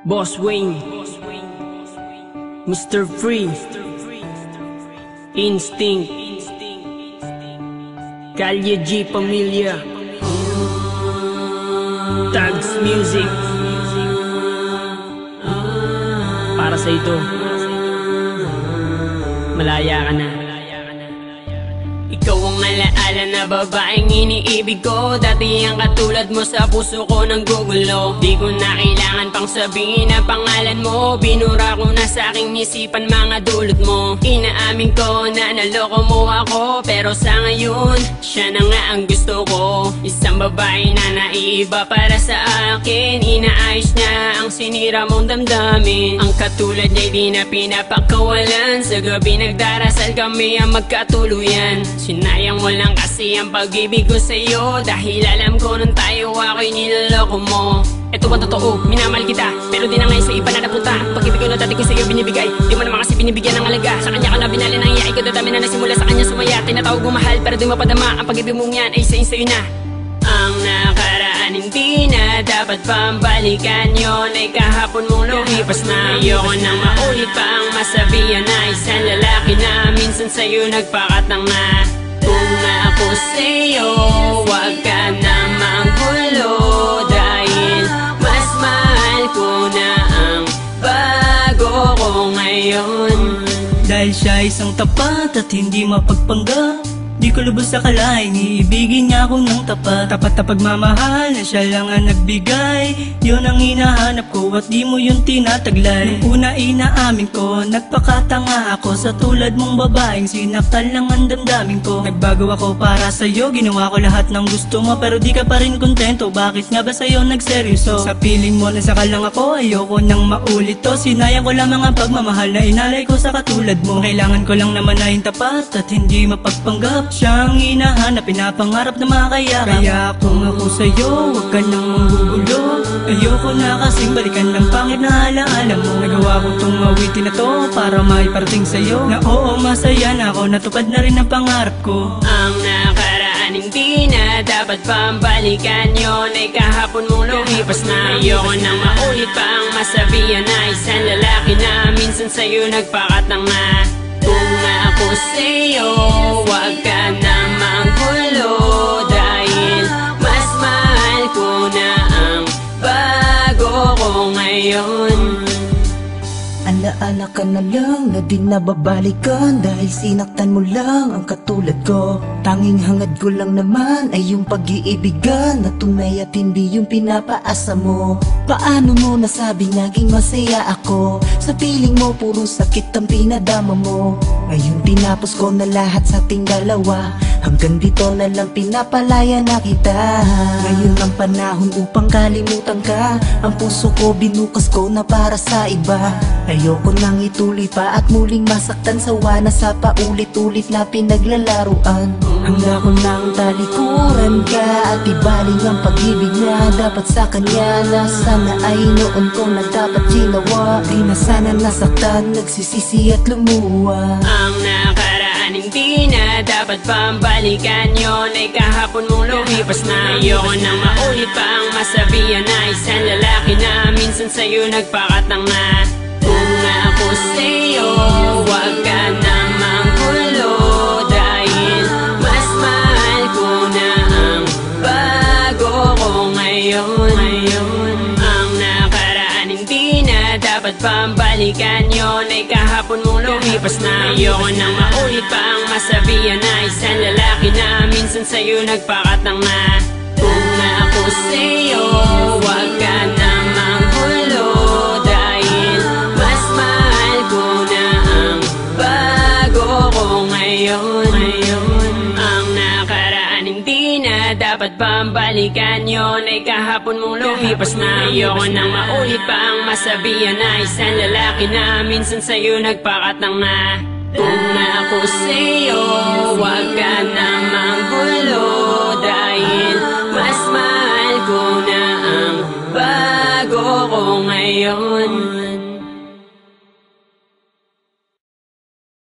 Boss Wayne, Mr. Free, Instinct, Kalye G Pamilya, Tags Music. Para sa ito, malaya ka na. Ikaw ang alaala na babaeng iniibig ko. Dati ang katulad mo sa puso ko nang gugulo. Di ko na kailangan pang sabihin ang pangalan mo. Binura ko na sa aking isipan mga dulot mo. Inaamin ko na naloko mo ako, pero sa ngayon, siya na nga ang gusto ko. Isang babae na naiiba para sa akin. Inaayos niya ang sinira mong damdamin. Ang katulad niya di na pinapakawalan. Sa gabi nagdarasal kami ang magkatuluyan. Sinayang mo lang kasi ang pag-ibig ko sa'yo, dahil alam ko nung tayo ako'y niloloko mo. Ito ba totoo? Minamahal kita, pero di na ngayon sa iba na napunta. Pag-ibig ko na dati ko sa'yo binibigay, di mo naman kasi binibigyan ng alaga. Sa kanya ka na binali ng iyay ko, dadami na nasimula sa kanya sumaya. Tinatawag mo mahal, pero di mapadama. Ang pag-ibig mong yan ay sa'yo na. Ang nakaraan hindi na dapat pambalikan, yun ay kahapon mong lumipas na. Ayoko nang maulit pa ang masabihan na isang lalaki na minsan sa'yo nagpakatang na. Kung ako sa'yo, wag ka na manggulo, dahil mas mahal ko na ang bago ko ngayon. Dahil siya isang tapat at hindi mapagpanggap, di ko lubos akalain, iibigin niya ako ng tapat. Tapat na pagmamahal na siya lang ang nagbigay, yun ang hinahanap ko at di mo yun tinataglay. Nung una inaamin ko, nagpakatanga ako sa tulad mong babaeng sinaktan lang ang damdamin ko. Nagbago ako para sa'yo, ginawa ko lahat ng gusto mo, pero di ka pa rin kontento. Bakit nga ba sa'yo nagseryoso? Sa piling mo na saka lang ako, ayoko nang maulit to. Sinayang ko lamang ang pagmamahal na inalay ko sa katulad mo. Kailangan ko lang naman na yung tapat at hindi mapagpanggap. Siyang hinahanap, pinapangarap na makakayakap. Kaya kung ako sa'yo, huwag ka nang manggugulo. Ayoko na kasing balikan ng pangit na alaala mo. Nagawa ko tong awitin na to para maiparating sa'yo na oo, masaya na ako, natupad na rin ang pangarap ko. Ang nakaraan hindi na dapat pambalikan, yun ay kahapon mong lumipas na. Ayoko nang maulit pa ang masabihan na isang lalaki na minsan sa'yo nagpakatang na. Kung ako sa'yo, wag ka na manggulo, dahil mas mahal ko na ang bago ko ngayon. Alaala ka na lang na di nababalikan, dahil sinaktan mo lang ang katulad ko. Tanging hangad ko lang naman ay yung pag-iibigan na tunay at hindi yung pinapaasa mo. Paano mo nasabing naging masaya ako? Sa piling mo puro sakit ang pinadama mo. Ngayon tinapos ko na lahat sa ating dalawa, hanggang dito na lang pinapalaya na kita. Ngayon ang panahon upang kalimutan ka. Ang puso ko binukas ko na para sa iba. Ayoko nang ituloy pa at muling masaktan, sawa na sa paulit-ulit na pinaglalaruan. Hanggang ko nang talikuran ka at ibaling ang pag-ibig na dapat sa kanya, na sana ay noon ko na dapat ginawa. Di na sana nasaktan, nagsisisi at lumuwa. Ang nakaraan hindi na dapat pambalikan, yun ay kahapon mong lumipas na. Ayoko nang maulit pa ang masabihan na isang lalaki na minsan sa'yo nagpakatang na. Kung ako sa'yo, wag ka na manggulo, dahil mas mahal ko na ang bago ko ngayon. Ang nakaraan hindi na dapat pambalikan, yun ay kahapon mong lumipas na. Ayoko nang maulit pa ang masabihan na isang lalaki na minsan sa'yo nagpakatang na. Kung ako sa'yo, wag ka na manggulo, dahil mas mahal ko na ang bago ko ngayon. Ang nakaraan hindi na dapat pambalikan, yun ay kahapon mong lumipas na. Ayoko nang maulit pa ang masabihan na isang lalaki na minsan sa'yo nagpakatang na. Kung ako sa'yo, wag ka na manggulo, dahil mas mahal ko na ang bago ko ngayon.